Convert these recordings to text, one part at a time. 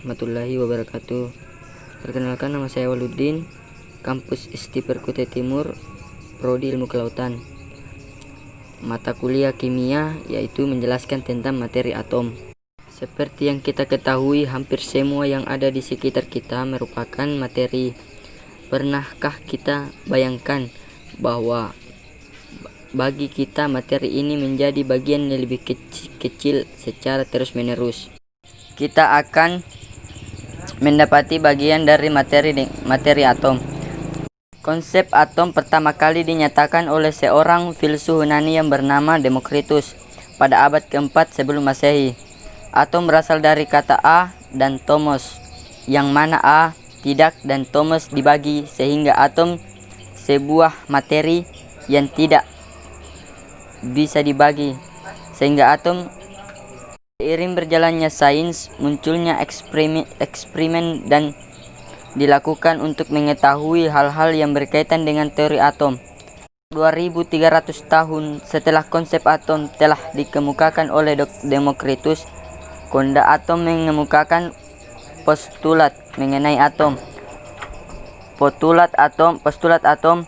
warahmatullahi wabarakatuh. Perkenalkan, nama saya Waluddin, kampus ST Perkutei Timur, Prodi Ilmu Kelautan. Mata kuliah kimia yaitu menjelaskan tentang materi atom. Seperti yang kita ketahui, hampir semua yang ada di sekitar kita merupakan materi. Pernahkah kita bayangkan bahwa bagi kita materi ini menjadi bagian yang lebih kecil secara terus-menerus? Kita akan mendapati bagian dari materi atom. Konsep atom pertama kali dinyatakan oleh seorang filsuf Yunani yang bernama Demokritus pada abad keempat sebelum Masehi. Atom berasal dari kata a dan tomos, yang mana a tidak dan tomos dibagi, sehingga atom sebuah materi yang tidak bisa dibagi. Sehingga atom, seiring berjalannya sains, munculnya eksperimen dan dilakukan untuk mengetahui hal-hal yang berkaitan dengan teori atom. 2300 tahun setelah konsep atom telah dikemukakan oleh Demokritus, Konda atom mengemukakan postulat mengenai atom. Postulat atom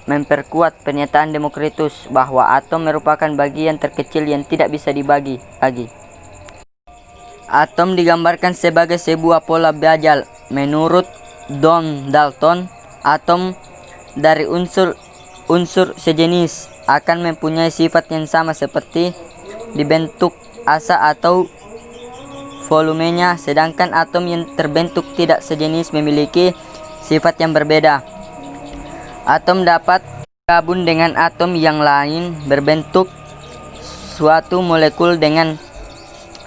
memperkuat pernyataan Demokritus bahwa atom merupakan bagian terkecil yang tidak bisa dibagi lagi. Atom digambarkan sebagai sebuah pola bajal. Menurut Don Dalton, atom dari unsur sejenis akan mempunyai sifat yang sama seperti dibentuk asa atau volumenya, sedangkan atom yang terbentuk tidak sejenis memiliki sifat yang berbeda. Atom dapat bergabung dengan atom yang lain berbentuk suatu molekul dengan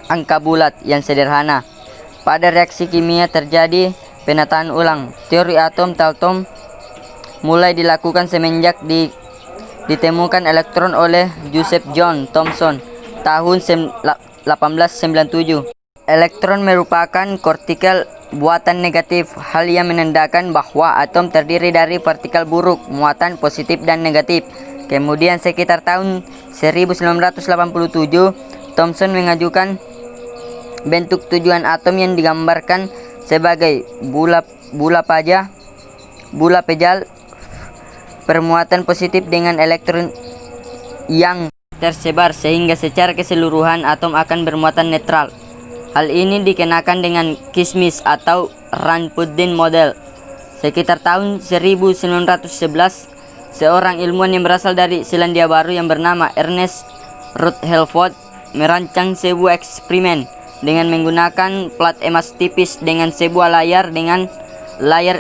angka bulat yang sederhana. Pada reaksi kimia terjadi penataan ulang. Teori atom Talton mulai dilakukan semenjak ditemukan elektron oleh Joseph John Thomson tahun 1897. Elektron merupakan partikel buatan negatif, hal yang menandakan bahwa atom terdiri dari partikel buruk muatan positif dan negatif. Kemudian sekitar tahun 1987, Thomson mengajukan bentuk tujuan atom yang digambarkan sebagai bola pejal permuatan positif dengan elektron yang tersebar, sehingga secara keseluruhan atom akan bermuatan netral. Hal ini dikenakan dengan kismis atau Rand-Pudding model. Sekitar tahun 1911, seorang ilmuwan yang berasal dari Selandia Baru yang bernama Ernest Rutherford merancang sebuah eksperimen dengan menggunakan plat emas tipis dengan sebuah layar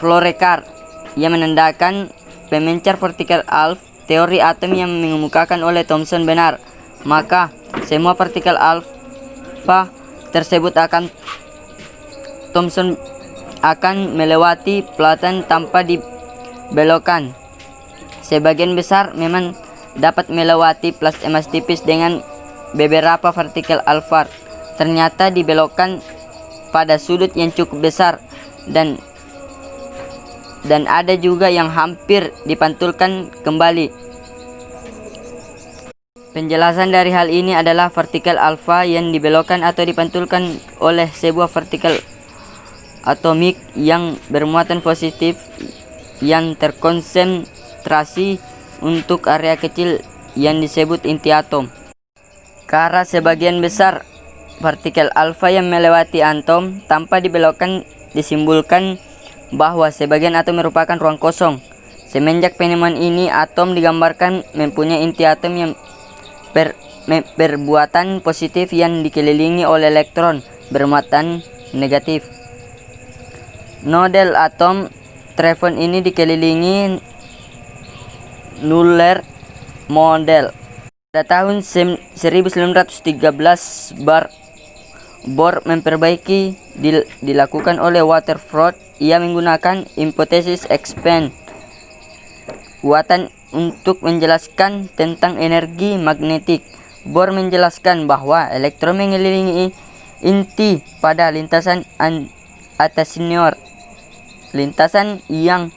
fluorekar yang menandakan pemencar partikel alpha. Teori atom yang mengemukakan oleh Thomson benar, maka semua partikel alpha tersebut Thomson akan melewati platan tanpa dibelokkan. Sebagian besar memang dapat melewati plat emas tipis dengan beberapa partikel alpha ternyata dibelokkan pada sudut yang cukup besar, dan ada juga yang hampir dipantulkan kembali. Penjelasan dari hal ini adalah partikel alfa yang dibelokkan atau dipantulkan oleh sebuah partikel atomik yang bermuatan positif yang terkonsentrasi untuk area kecil yang disebut inti atom. Karena sebagian besar partikel alfa yang melewati atom tanpa dibelokkan, disimbolkan bahwa sebagian atom merupakan ruang kosong. Semenjak penemuan ini, atom digambarkan mempunyai inti atom yang bermuatan positif yang dikelilingi oleh elektron bermuatan negatif. Model atom Trefon ini dikelilingi Nuller model. Pada tahun 1913, Bohr memperbaiki dilakukan oleh Rutherford. Ia menggunakan hipotesis expand kuatan untuk menjelaskan tentang energi magnetik. Bohr menjelaskan bahwa elektron mengelilingi inti pada lintasan atasioner. Lintasan yang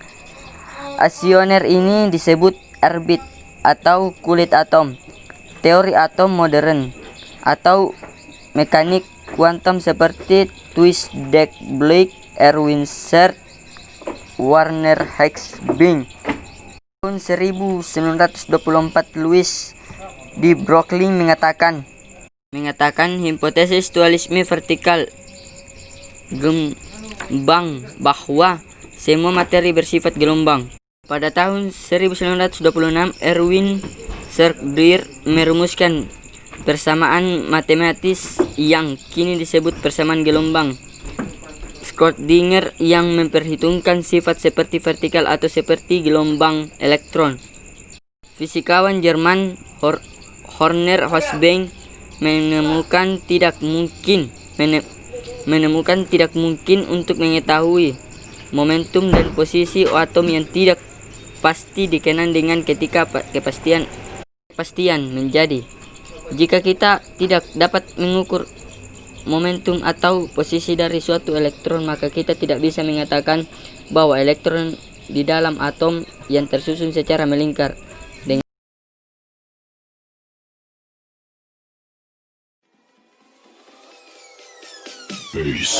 asioner ini disebut orbit atau kulit atom. Teori atom modern atau mekanik kuantum seperti Twist Deck Blake, Erwin Sert, Werner Higgs-Bing. Tahun 1924 Louis di Brooklyn mengatakan hipotesis dualisme vertikal gelombang bahwa semua materi bersifat gelombang. Pada tahun 1926 Erwin Schrödinger merumuskan persamaan matematis yang kini disebut persamaan gelombang Schrödinger yang memperhitungkan sifat seperti vertikal atau seperti gelombang elektron. Fisikawan Jerman Werner Higgs-Bing menemukan tidak mungkin untuk mengetahui momentum dan posisi atom yang tidak pasti dikenal dengan ketika kepastian menjadi. Jika kita tidak dapat mengukur momentum atau posisi dari suatu elektron, maka kita tidak bisa mengatakan bahwa elektron di dalam atom yang tersusun secara melingkar dengan Peace.